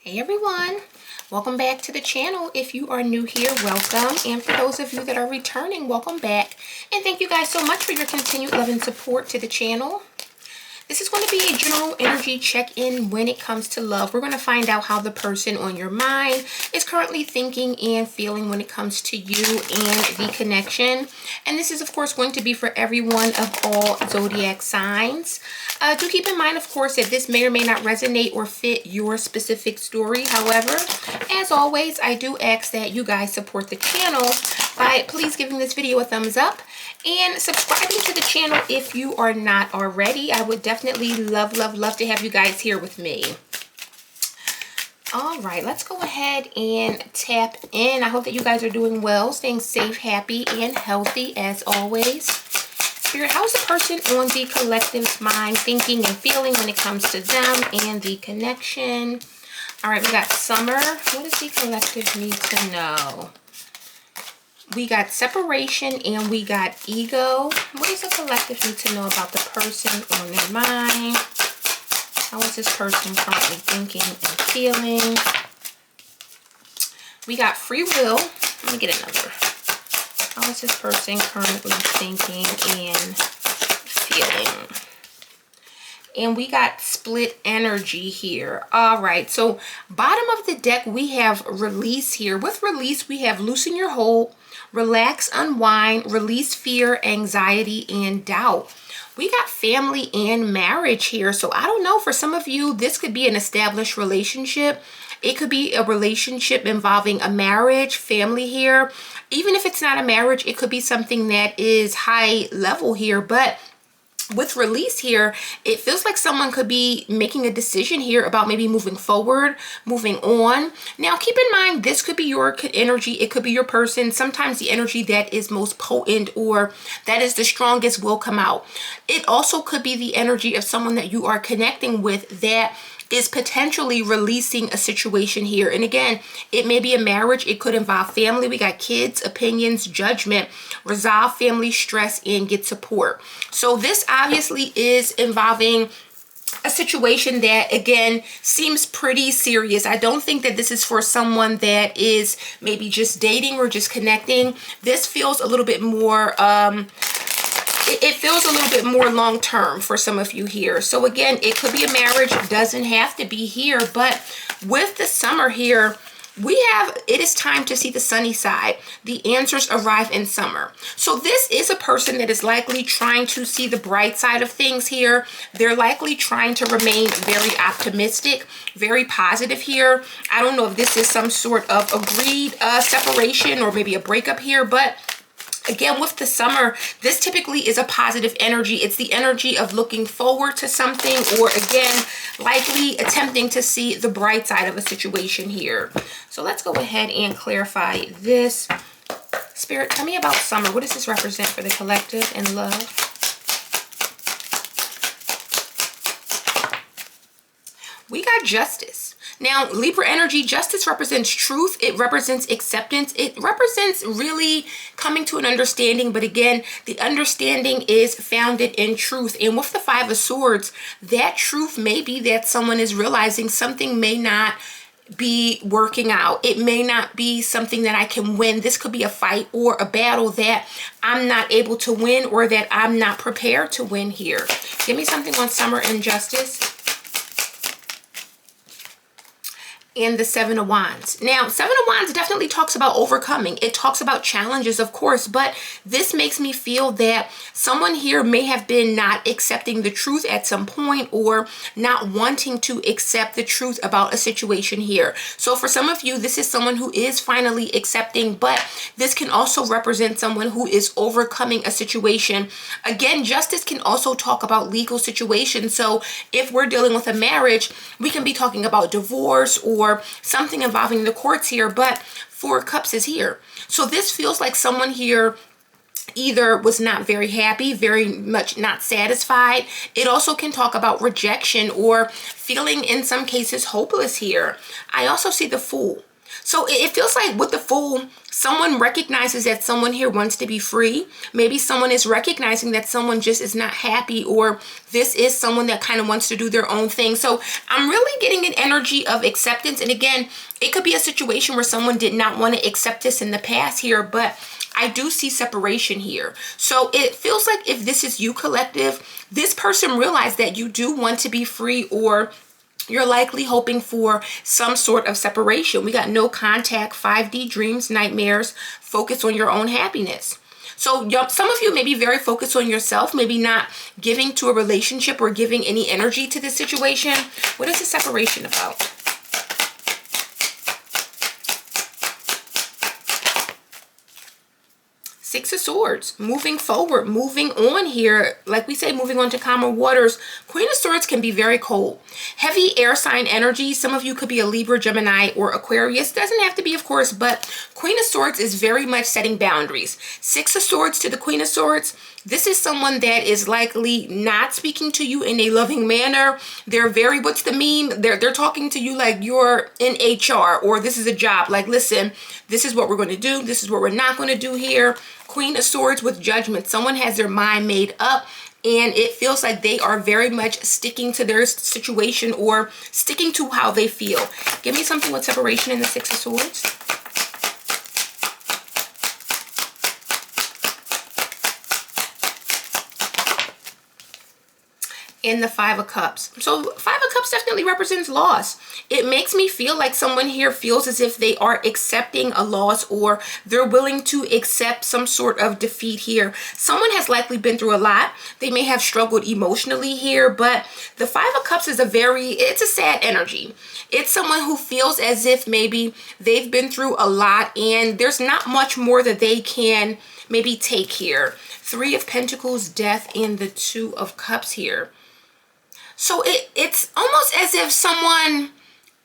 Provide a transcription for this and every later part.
Hey everyone, welcome back to the channel. If you are new here, welcome, and for those of you that are returning, welcome back. And thank you guys so much for your continued love and support to the channel. This is going to be a general energy check-in when it comes to love. We're going to find out how the person on your mind is currently thinking and feeling when it comes to you and the connection. And this is, of course, going to be for everyone of all zodiac signs. Do keep in mind, of course, that this may or may not resonate or fit your specific story. However, as always, I do ask that you guys support the channel by please giving this video a thumbs up and subscribing to the channel if you are not already. I would definitely love to have you guys here with me. All right, let's go ahead and tap in. I hope that you guys are doing well, staying safe, happy, and healthy as always. Spirit, how's the person on the collective's mind thinking and feeling when it comes to them and the connection? All right, we got Summer. What does the collective need to know? We got separation and we got ego. What does the collective need to know about the person on their mind? How is this person currently thinking and feeling? We got free will. Let me get another. How is this person currently thinking and feeling? And we got split energy here. All right, so bottom of the deck, we have release here. With release, we have loosen your hold, relax, unwind, release fear, anxiety, and doubt. We got family and marriage here. So I don't know, for some of you, this could be an established relationship. It could be a relationship involving a marriage, family here. Even if it's not a marriage, it could be something that is high level here. But with release here, it feels like someone could be making a decision here about maybe moving forward, moving on. Now, keep in mind, this could be your energy. It could be your person. Sometimes the energy that is most potent or that is the strongest will come out. It also could be the energy of someone that you are connecting with that is potentially releasing a situation here. And again, it may be a marriage. It could involve family. We got kids, opinions, judgment, resolve family stress, and get support. So this obviously is involving a situation that, again, seems pretty serious. I don't think that this is for someone that is maybe just dating or just connecting. This feels a little bit more it feels a little bit more long-term for some of you here. So again, it could be a marriage, doesn't have to be here, but with the Summer here, we have, it is time to see the sunny side. The answers arrive in summer. So this is a person that is likely trying to see the bright side of things here. They're likely trying to remain very optimistic, very positive here. I don't know if this is some sort of agreed separation or maybe a breakup here, but again, with the Summer, this typically is a positive energy. It's the energy of looking forward to something, or again, likely attempting to see the bright side of a situation here. So let's go ahead and clarify this. Spirit, tell me about Summer. What does this represent for the collective and love? We got Justice. Now, Libra energy, justice represents truth. It represents acceptance. It represents really coming to an understanding. But again, the understanding is founded in truth. And with the Five of Swords, that truth may be that someone is realizing something may not be working out. It may not be something that I can win. This could be a fight or a battle that I'm not able to win, or that I'm not prepared to win here. Give me something on Summer and Justice. And the Seven of Wands. Now, Seven of Wands definitely talks about overcoming. It talks about challenges, of course, but this makes me feel that someone here may have been not accepting the truth at some point, or not wanting to accept the truth about a situation here. So for some of you, this is someone who is finally accepting, but this can also represent someone who is overcoming a situation. Again, justice can also talk about legal situations. So if we're dealing with a marriage, we can be talking about divorce or something involving the courts here, but Four of Cups is here. So this feels like someone here either was not very happy, very much not satisfied. It also can talk about rejection or feeling in some cases hopeless here. I also see the Fool. So it feels like with the Fool, someone recognizes that someone here wants to be free. Maybe someone is recognizing that someone just is not happy, or this is someone that kind of wants to do their own thing. So I'm really getting an energy of acceptance. And again, it could be a situation where someone did not want to accept this in the past here, but I do see separation here. So it feels like if this is you, collective, this person realized that you do want to be free, or you're likely hoping for some sort of separation. We got no contact, 5D dreams, nightmares, focus on your own happiness. So some of you may be very focused on yourself, maybe not giving to a relationship or giving any energy to this situation. What is the separation about? Six of Swords, moving forward, moving on here. Like we say, moving on to calmer waters. Queen of Swords can be very cold. Heavy air sign energy. Some of you could be a Libra, Gemini, or Aquarius. Doesn't have to be, of course, but Queen of Swords is very much setting boundaries. Six of Swords to the Queen of Swords. This is someone that is likely not speaking to you in a loving manner. They're very, what's the meme? They're talking to you like you're in HR, or this is a job. Like, listen, this is what we're going to do. This is what we're not going to do here. Queen of Swords with Judgment. Someone has their mind made up, and it feels like they are very much sticking to their situation or sticking to how they feel. Give me something with separation in the Six of Swords. In the Five of Cups. So Five of Cups definitely represents loss. It makes me feel like someone here feels as if they are accepting a loss, or they're willing to accept some sort of defeat here. Someone has likely been through a lot. They may have struggled emotionally here, but the Five of Cups is it's a sad energy. It's someone who feels as if maybe they've been through a lot and there's not much more that they can maybe take here. Three of Pentacles, Death, and the Two of Cups here. So it's almost as if someone,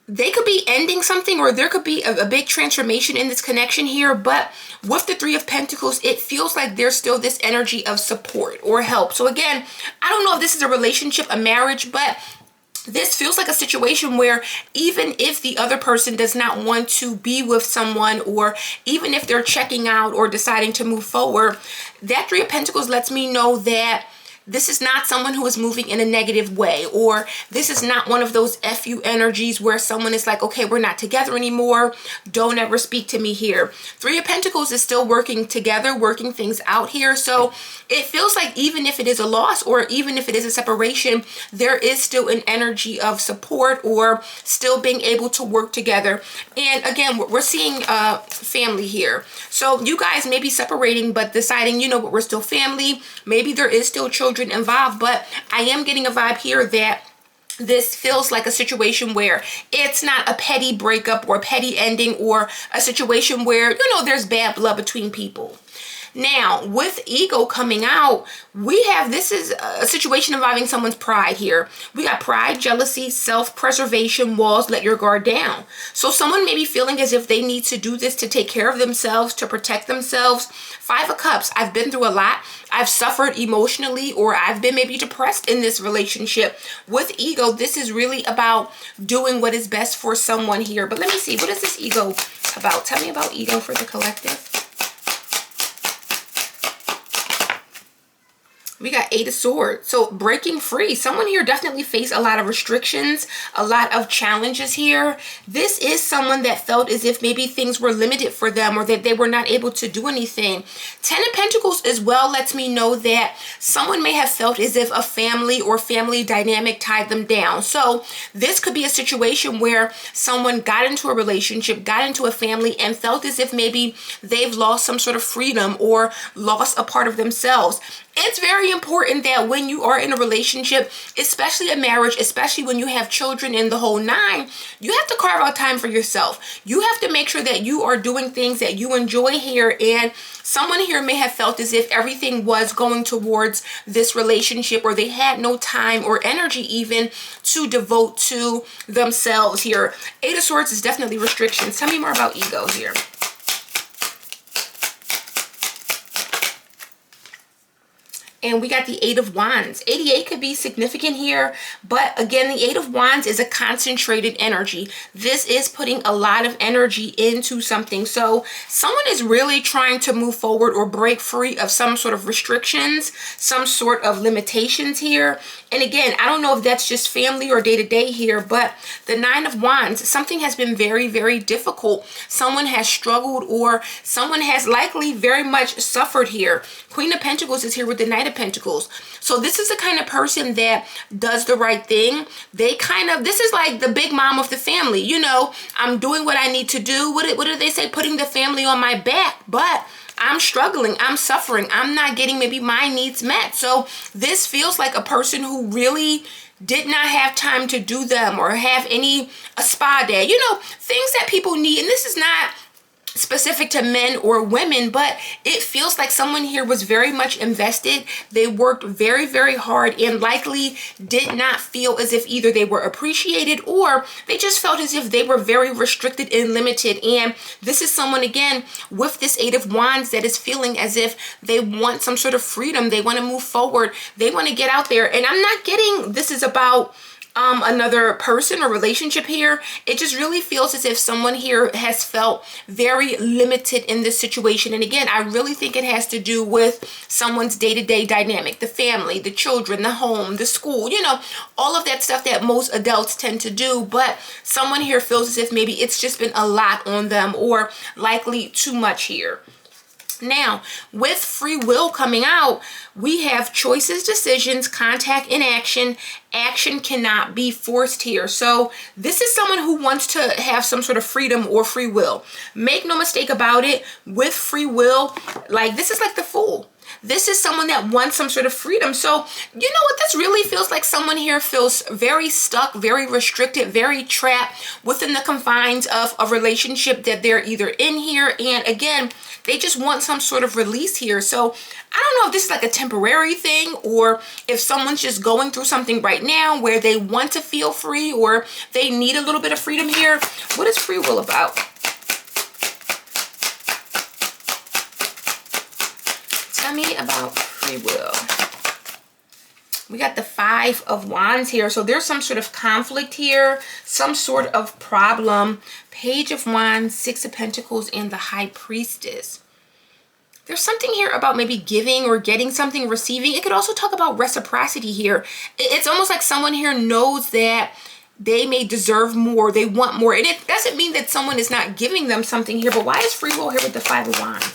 they could be ending something, or there could be a big transformation in this connection here. But with the Three of Pentacles, it feels like there's still this energy of support or help. So again, I don't know if this is a relationship, a marriage, but this feels like a situation where even if the other person does not want to be with someone, or even if they're checking out or deciding to move forward, that Three of Pentacles lets me know that this is not someone who is moving in a negative way, or this is not one of those FU energies where someone is like, okay, we're not together anymore. Don't ever speak to me here. Three of Pentacles is still working together, working things out here. So it feels like even if it is a loss, or even if it is a separation, there is still an energy of support, or still being able to work together. And again, we're seeing family here. So you guys may be separating, but deciding, you know what, we're still family. Maybe there is still children involved, but I am getting a vibe here that this feels like a situation where it's not a petty breakup or petty ending, or a situation where, you know, there's bad blood between people. Now, with ego coming out, this is a situation involving someone's pride here. We got pride, jealousy, self-preservation, walls, let your guard down. So someone may be feeling as if they need to do this to take care of themselves, to protect themselves. Five of Cups, I've been through a lot. I've suffered emotionally, or I've been maybe depressed in this relationship. With ego, this is really about doing what is best for someone here. But let me see, what is this ego about? Tell me about ego for the collective. We got Eight of Swords. So breaking free. Someone here definitely faced a lot of restrictions, a lot of challenges here. This is someone that felt as if maybe things were limited for them, or that they were not able to do anything. Ten of Pentacles as well lets me know that someone may have felt as if a family or family dynamic tied them down. So this could be a situation where someone got into a relationship, got into a family, and felt as if maybe they've lost some sort of freedom or lost a part of themselves. It's very important that when you are in a relationship, especially a marriage, especially when you have children in the whole nine, you have to carve out time for yourself. You have to make sure that you are doing things that you enjoy here. And someone here may have felt as if everything was going towards this relationship, or they had no time or energy even to devote to themselves here. Eight of Swords is definitely restrictions. Tell me more about ego here. And we got the Eight of Wands. 88 could be significant here, but again, the Eight of Wands is a concentrated energy. This is putting a lot of energy into something. So someone is really trying to move forward or break free of some sort of restrictions, some sort of limitations here. And again, I don't know if that's just family or day-to-day here, but the Nine of Wands, something has been very, very difficult. Someone has struggled, or someone has likely very much suffered here. Queen of Pentacles is here with the Knight of Pentacles. So this is the kind of person that does the right thing. This is like the big mom of the family. You know, I'm doing what I need to do. What do they say? Putting the family on my back. But I'm struggling, I'm suffering, I'm not getting maybe my needs met. So this feels like a person who really did not have time to do them or have a spa day. You know, things that people need. And this is not specific to men or women, but it feels like someone here was very much invested. They worked very, very hard and likely did not feel as if either they were appreciated or they just felt as if they were very restricted and limited. And this is someone, again, with this Eight of Wands that is feeling as if they want some sort of freedom. They want to move forward. They want to get out there. And I'm not getting this is about another person or relationship here. It just really feels as if someone here has felt very limited in this situation. And again, I really think it has to do with someone's day-to-day dynamic, the family, the children, the home, the school, you know, all of that stuff that most adults tend to do. But someone here feels as if maybe it's just been a lot on them, or likely too much here. Now, with free will coming out, we have choices, decisions, contact, inaction. Action cannot be forced here. So this is someone who wants to have some sort of freedom or free will. Make no mistake about it, with free will, like this is like the Fool. This is someone that wants some sort of freedom. So, you know what? This really feels like someone here feels very stuck, very restricted, very trapped within the confines of a relationship that they're either in here. And again, they just want some sort of release here. So I don't know if this is like a temporary thing, or if someone's just going through something right now where they want to feel free, or they need a little bit of freedom here. What is free will about? Tell me about free will. We got the Five of Wands here. So there's some sort of conflict here, some sort of problem. Page of Wands, Six of Pentacles, and the High Priestess. There's something here about maybe giving or getting something, receiving. It could also talk about reciprocity here. It's almost like someone here knows that they may deserve more, they want more. And it doesn't mean that someone is not giving them something here, but why is free will here with the Five of Wands?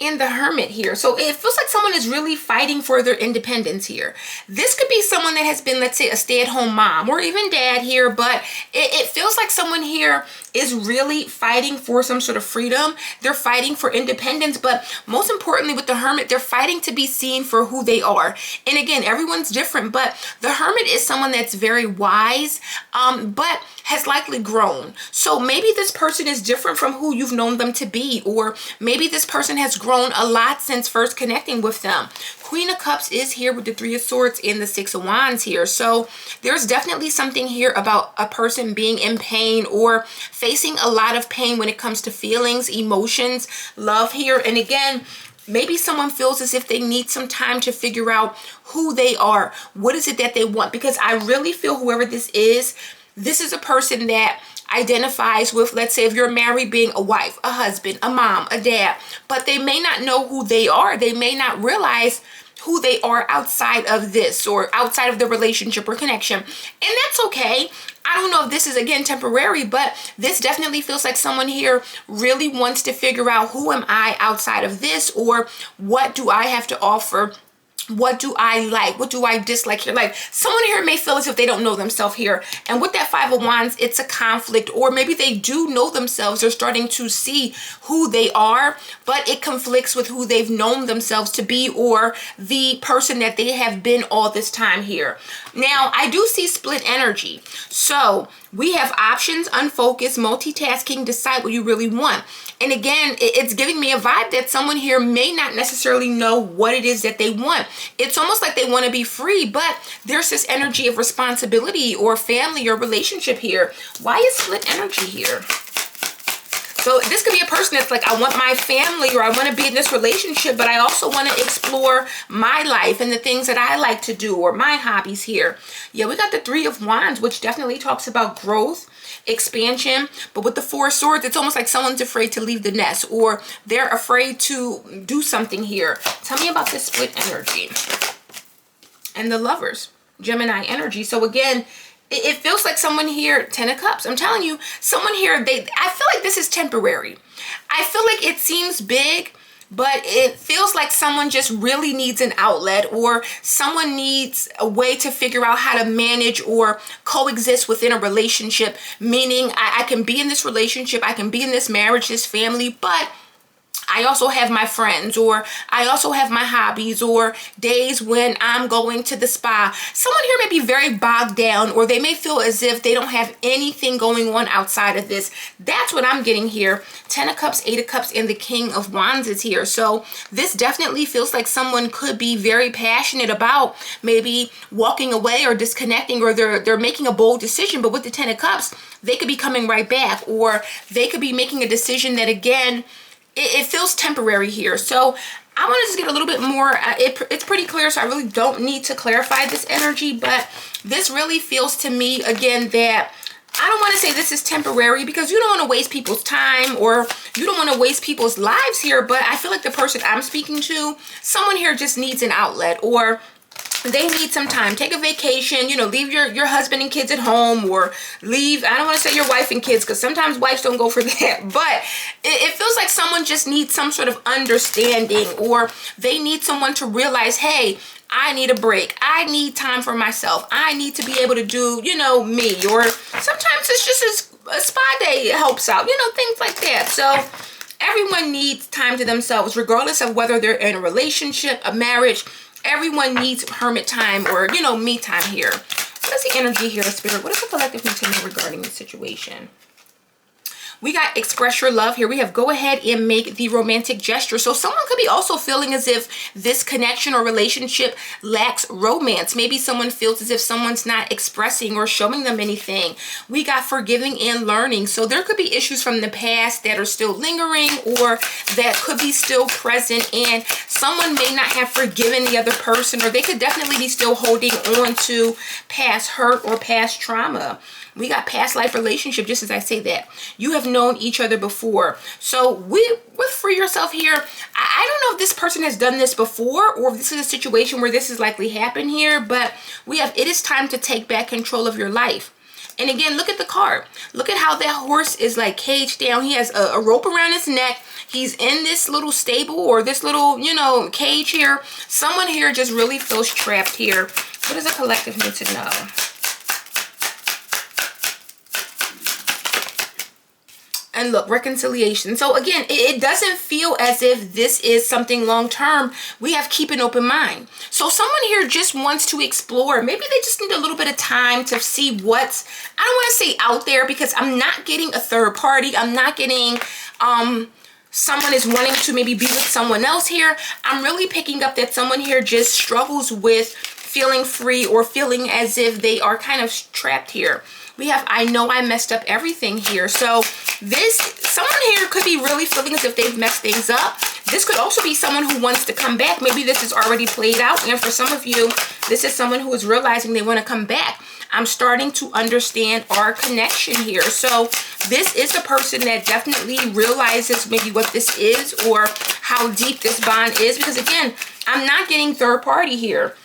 And the Hermit here. So it feels like someone is really fighting for their independence here. This could be someone that has been, let's say, a stay-at-home mom or even dad here, but it feels like someone here is really fighting for some sort of freedom. They're fighting for independence, but most importantly with the Hermit, they're fighting to be seen for who they are. And again, everyone's different, but the Hermit is someone that's very wise, but has likely grown. So maybe this person is different from who you've known them to be, or maybe this person has grown a lot since first connecting with them. Queen of Cups is here with the Three of Swords and the Six of Wands here. So there's definitely something here about a person being in pain or facing a lot of pain when it comes to feelings, emotions, love here. And again, maybe someone feels as if they need some time to figure out who they are. What is it that they want? Because I really feel whoever this is a person that identifies with, let's say if you're married, being a wife, a husband, a mom, a dad, but they may not know who they are. They may not realize who they are outside of this or outside of the relationship or connection. And that's okay. I don't know if this is, again, temporary, but this definitely feels like someone here really wants to figure out, who am I outside of this, or what do I have to offer? What do I like? What do I dislike here? Like, someone here may feel as if they don't know themselves here. And with that Five of Wands, it's a conflict. Or maybe they do know themselves. They're starting to see who they are, but it conflicts with who they've known themselves to be, or the person that they have been all this time here. Now, I do see split energy. So we have options, unfocused, multitasking, decide what you really want. And again, it's giving me a vibe that someone here may not necessarily know what it is that they want. It's almost like they want to be free, but there's this energy of responsibility or family or relationship here. Why is split energy here? So this could be a person that's like, I want my family, or I want to be in this relationship, but I also want to explore my life and the things that I like to do, or my hobbies here. Yeah, we got the Three of Wands, which definitely talks about growth, expansion. But with the Four of Swords, it's almost like someone's afraid to leave the nest, or they're afraid to do something here. Tell me about this split energy. And the Lovers, Gemini energy. So again, it feels like someone here, Ten of Cups. I'm telling you, someone here, I feel like this is temporary. I feel like it seems big, but it feels like someone just really needs an outlet, or someone needs a way to figure out how to manage or coexist within a relationship. Meaning I can be in this relationship, I can be in this marriage, this family, but I also have my friends, or I also have my hobbies, or days when I'm going to the spa. Someone here may be very bogged down, or they may feel as if they don't have anything going on outside of this. That's what I'm getting here. Ten of Cups, Eight of Cups, and the King of Wands is here. So this definitely feels like someone could be very passionate about maybe walking away or disconnecting, or they're making a bold decision. But with the Ten of Cups, they could be coming right back, or they could be making a decision that, again, it feels temporary here. So I want to just get a little bit more. It's pretty clear, so I really don't need to clarify this energy. But this really feels to me, again, that I don't want to say this is temporary, because you don't want to waste people's time, or you don't want to waste people's lives here. But I feel like the person I'm speaking to, someone here just needs an outlet, or they need some time. Take a vacation, you know, leave your husband and kids at home, or leave, I don't want to say your wife and kids, because sometimes wives don't go for that, but it feels like someone just needs some sort of understanding, or they need someone to realize, hey, I need a break. I need time for myself. I need to be able to do, you know, me. Or sometimes it's just a spa day helps out, you know, things like that. So everyone needs time to themselves, regardless of whether they're in a relationship, a marriage. Everyone needs hermit time, or, you know, me time here. What is the energy here, Spirit? What does the collective need to know regarding the situation? We got express your love here. We have go ahead and make the romantic gesture. So someone could be also feeling as if this connection or relationship lacks romance. Maybe someone feels as if someone's not expressing or showing them anything. We got forgiving and learning. So there could be issues from the past that are still lingering, or that could be still present, and someone may not have forgiven the other person, or they could definitely be still holding on to past hurt or past trauma. We got past life relationship, just as I say that. You have known each other before. So with Free Yourself here, I don't know if this person has done this before, or if this is a situation where this has likely happened here, but we have, it is time to take back control of your life. And again, look at the card. Look at how that horse is like caged down. He has a rope around his neck. He's in this little stable, or this little, you know, cage here. Someone here just really feels trapped here. What does the collective need to know? And look, reconciliation. So again, it doesn't feel as if this is something long-term. We have keep an open mind. So someone here just wants to explore. Maybe they just need a little bit of time to see what's, I don't want to say out there, because I'm not getting a third party. I'm not getting someone is wanting to maybe be with someone else here. I'm really picking up that someone here just struggles with feeling free, or feeling as if they are kind of trapped here. We have, I know I messed up everything here. So someone here could be really feeling as if they've messed things up. This could also be someone who wants to come back. Maybe this is already played out. And for some of you, this is someone who is realizing they want to come back. I'm starting to understand our connection here. So this is a person that definitely realizes maybe what this is, or how deep this bond is. Because again, I'm not getting third party here.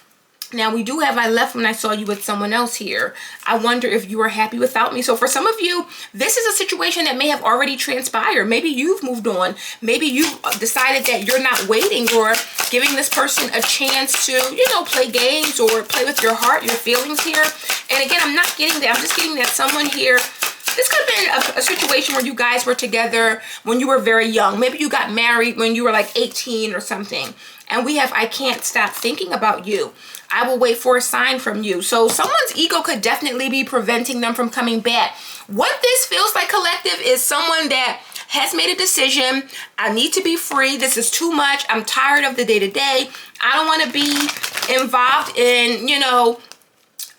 Now, we do have, I left when I saw you with someone else here. I wonder if you are happy without me. So for some of you, this is a situation that may have already transpired. Maybe you've moved on. Maybe you've decided that you're not waiting, or giving this person a chance to, you know, play games, or play with your heart, your feelings here. And again, I'm not getting that. I'm just getting that someone here, this could have been a situation where you guys were together when you were very young. Maybe you got married when you were like 18 or something. And we have, I can't stop thinking about you. I will wait for a sign from you. So someone's ego could definitely be preventing them from coming back. What this feels like, collective, is someone that has made a decision. I need to be free. This is too much. I'm tired of the day-to-day. I don't want to be involved in, you know,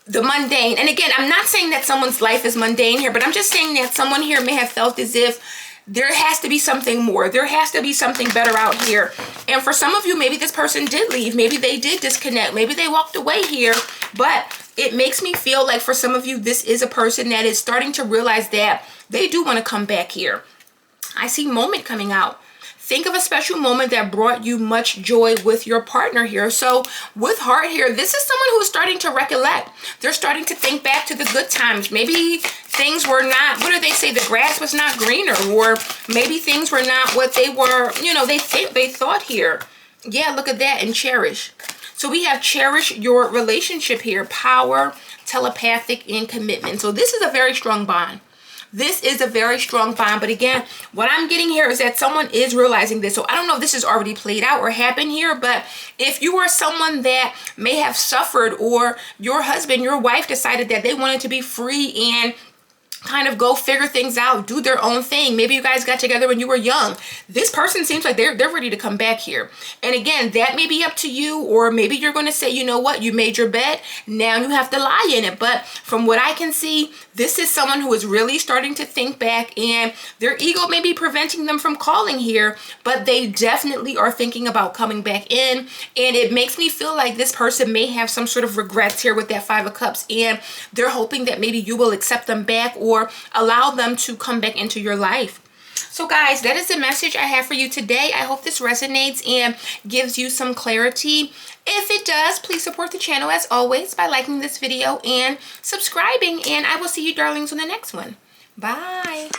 the mundane. And again, I'm not saying that someone's life is mundane here, but I'm just saying that someone here may have felt as if there has to be something more. There has to be something better out here. And for some of you, maybe this person did leave. Maybe they did disconnect. Maybe they walked away here. But it makes me feel like for some of you, this is a person that is starting to realize that they do want to come back here. I see moment coming out. Think of a special moment that brought you much joy with your partner here. So with heart here, this is someone who's starting to recollect. They're starting to think back to the good times. Maybe things were not, what do they say? The grass was not greener, or maybe things were not what they were, you know, they thought here. Yeah, look at that, and cherish. So we have cherish your relationship here, power, telepathic, and commitment. So this is a very strong bond. This is a very strong bond. But again, what I'm getting here is that someone is realizing this. So I don't know if this is already played out or happened here, but if you are someone that may have suffered, or your husband, your wife decided that they wanted to be free and kind of go figure things out, do their own thing. Maybe you guys got together when you were young. This person seems like they're ready to come back here. And again, that may be up to you, or maybe you're going to say, you know what, you made your bed, now you have to lie in it. But from what I can see, this is someone who is really starting to think back, and their ego may be preventing them from calling here, but they definitely are thinking about coming back in. And it makes me feel like this person may have some sort of regrets here with that Five of Cups, and they're hoping that maybe you will accept them back, or allow them to come back into your life. So guys, that is the message I have for you today. I hope this resonates and gives you some clarity. If it does, please support the channel as always by liking this video and subscribing. And I will see you darlings on the next one. Bye.